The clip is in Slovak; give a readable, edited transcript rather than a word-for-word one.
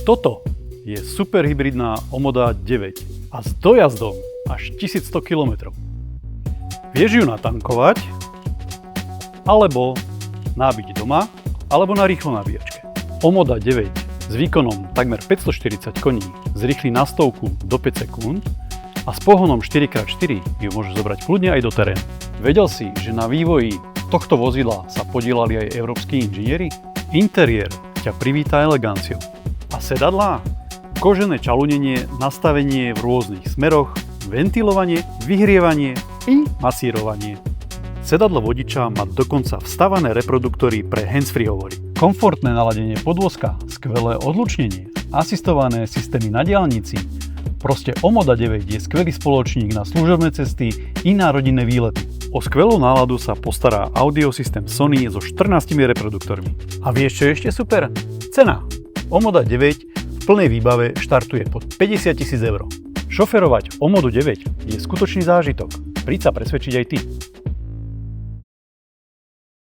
Toto je superhybridná Omoda 9 a s dojazdom až 1100 km. Vieš ju natankovať, alebo nábiť doma, alebo na rýchlo nabíjačke. Omoda 9 s výkonom takmer 540 koní zrýchli na stovku do 5 sekúnd a s pohonom 4x4 ju môžeš zobrať kľudne aj do terénu. Vedel si, že na vývoji tohto vozidla sa podieľali aj európski inžinieri? Interiér ťa privítá eleganciou. A sedadlá? Kožené čalunenie, nastavenie v rôznych smeroch, ventilovanie, vyhrievanie i masírovanie. Sedadlo vodiča má dokonca vstavané reproduktory pre handsfree hovory. Komfortné naladenie podvozka, skvelé odlučnenie, asistované systémy na diaľnici. Proste Omoda 9 je skvelý spoločník na služobné cesty i na rodinné výlety. O skvelú náladu sa postará audiosystém Sony so 14 reproduktormi. A vieš čo je ešte super? Cena. Omoda 9 v plnej výbave štartuje pod 50 000 eur. Šoferovať Omodu 9 je skutočný zážitok. Príď sa presvedčiť aj ty.